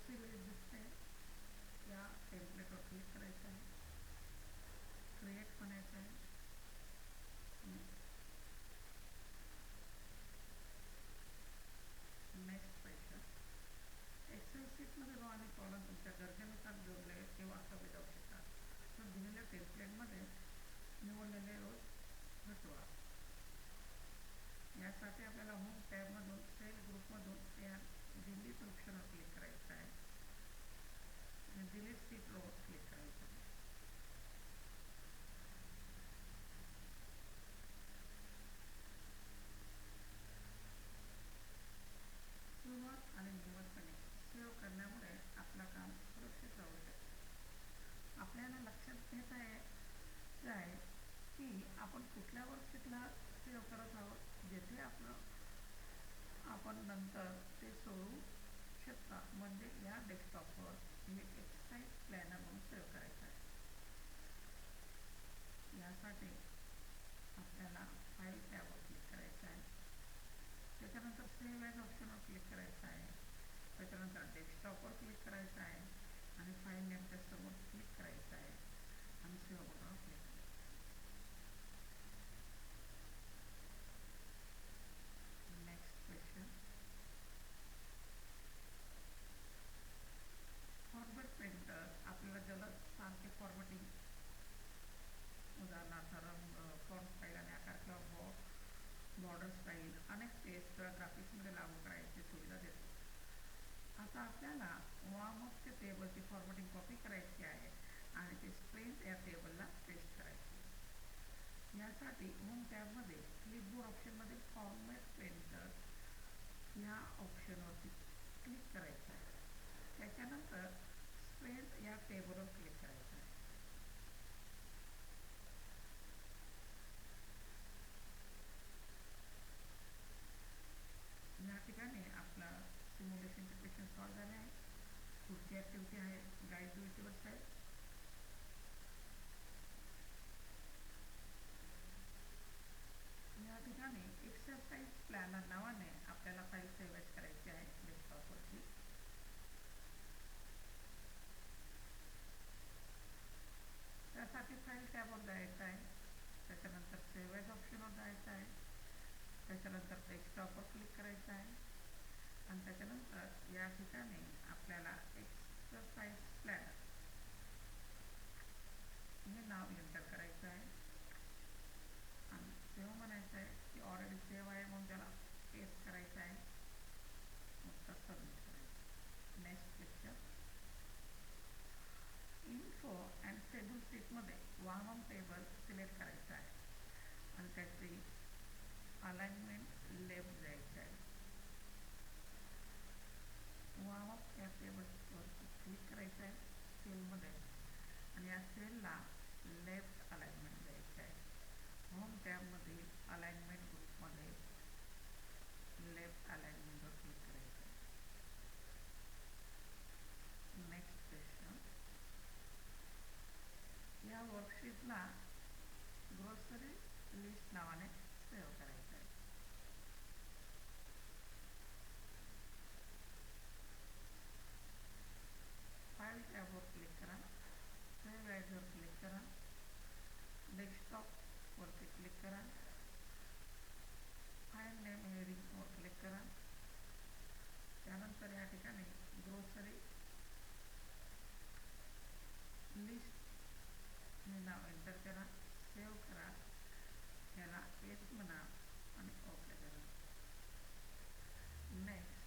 Grocery list दिसते, या टेम्पलेटवर click करायचं आहे, क्रिएट म्हणायचं आहे. नेक्स्ट क्वेश्चन, एक्सेल शीटमध्ये रो आणि कॉलम तुमच्या गरजेनुसार जोडले किंवा कमी जाऊ शकतात. तर दिलेल्या टेम्पलेटमध्ये निवडलेले रोज हटवा. यासाठी आपल्याला होम टॅबमधून सेल ग्रुपमधून या डिलीट ऑप्शनवर क्लिक करायचं आहे आणि डिलीट शीट रोवर क्लिक करायचं आहे. सुरुवात आणि नियमितपणे सेव्ह करण्यामुळे आपलं काम सुरक्षित राहू शकते. आपल्याला लक्षात घेत आहे की आपण कुठल्या वर्कशीटला सेव्ह करत आहोत, जेथे आपण नंतर ते सोडू शकता. म्हणजे या डेस्कटॉपवर हे एक्सरसाइज प्लॅनर म्हणून सेव्ह करायचं आहे. यासाठी आपल्याला फाईल टॅबवर क्लिक करायचं आहे, त्याच्यानंतर सेव्ह ॲज ऑप्शनवर क्लिक करायचं आहे, त्याच्यानंतर डेस्कटॉपवर क्लिक करायचं आहे आणि फाईल नेमच्या समोर क्लिक करायचं आहे आणि सेव्ह बटनवर क्लिक करायचं. नेक्स्ट क्वेश्चन, फॉर्मॅट प्रिंटर आपल्याला जलद सारखे फॉर्मॅटिंग, उदाहरणार्थ रंग, फॉन्ट स्टाईल आणि आकार किंवा बॉर्डर स्टाईल अनेक टेक्स्ट किंवा ग्राफिक्समध्ये लागू करायची सुविधा देतो. आता आपल्याला वार्मअपच्या टेबलची फॉर्मॅटिंग कॉपी करायची आहे आणि ते स्प्रिंट या टेबलला पेस्ट करायची. यासाठी होम टॅबमध्ये क्लिपबोर्ड ऑप्शनमध्ये फॉर्मॅट प्रिंटर या ऑप्शनवरती क्लिक करायचं आहे, त्याच्यानंतर स्प्रिंट या टेबलवर क्लिक करायचं आहे. या ठिकाणी आपला सिम्युलेशनचे क्वेश्चन सॉल्व झाले आहे. पुढची ॲक्टिव्हिटी आहे गाईड टू युटिवर साईट. या ठिकाणी एक्सरसाइज प्लॅनर नावाने आपल्याला फाईल सेव्ह करायची आहे डेस्कटॉपवरती. त्यासाठी फाईल टॅबवर जायचं आहे, त्याच्यानंतर सेव्ह ॲज ऑप्शनवर जायचं आहे, त्याच्यानंतर डेस्कटॉपवर क्लिक करायचं आहे आणि त्याच्यानंतर या ठिकाणी आपल्याला एक्सरसाइज प्लॅनर हे नाव एंटर करायचं आहे आणि सेव्ह म्हणायचं आहे की ऑलरेडी सेव्ह आहे म्हणून त्याला पेस्ट करायचं आहे, मग सबमिट करायचं. Next question, info and table शीटमध्ये वार्मअप टेबल सिलेक्ट करायचं आहे आणि त्याची अलाइनमेंट लेफ्ट द्यायची आहे. वार्मअप या टेबलवर क्लिक करायचं आहे सेलमध्ये आणि या सेलला लेफ्ट अलाइनमेंट द्यायची आहे. होम टॅबमधील अलाइनमेंट ग्रुपमध्ये लेफ्ट अलाइनमेंटवर क्लिक करायचं आहे. नेक्स्ट क्वेश्चन, या वर्कशीटला ग्रोसरी लिस्ट नावाने सेव्ह करायचं आहे. फाईल टॅबवर क्लिक करा, सेव्ह ॲजवर क्लिक करा, डेस्कटॉपवरती क्लिक करा, फाईल नेम हेडिंगवर क्लिक करा, त्यानंतर या ठिकाणी ग्रोसरी लिस्ट हे नाव एंटर करा, सेव्ह करा, याला येस म्हणा आणि ओके करा. नेक्स्ट,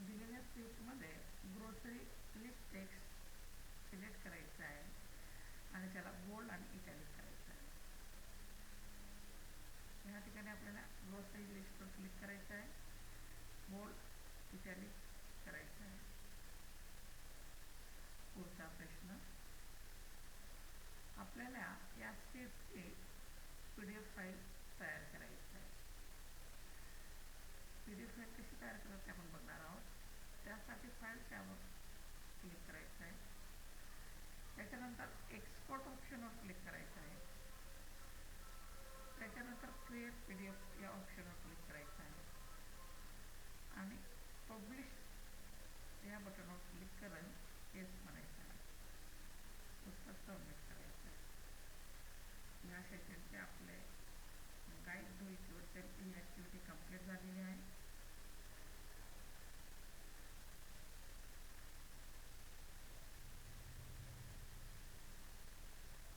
दिलेल्या शीटमध्ये ग्रोसरी लिस्ट टेक्स्ट सिलेक्ट करायचं आहे आणि त्याला बोल्ड आणि इटॅलिक करायचं आहे. या ठिकाणी आपल्याला ग्रोसरी लिस्टवर क्लिक करायचं आहे, बोल्ड इटॅलिक करायचं आहे. पुढचा प्रश्न, आपल्याला या शीटची PDF फाईल तयार करायची आहे. PDF फाईल कशी तयार करायची आपण बघणार आहोत. त्यासाठी फाईल टॅबवर क्लिक करायचं आहे, त्याच्यानंतर एक्सपोर्ट ऑप्शनवर क्लिक करायचं आहे, त्याच्यानंतर क्रिएट PDF या ऑप्शनवर क्लिक करायचं आहे आणि पब्लिश या बटनवर क्लिक करून पेस्ट म्हणायचं आहे, पुस्तक सबमिट करायचं आहे. या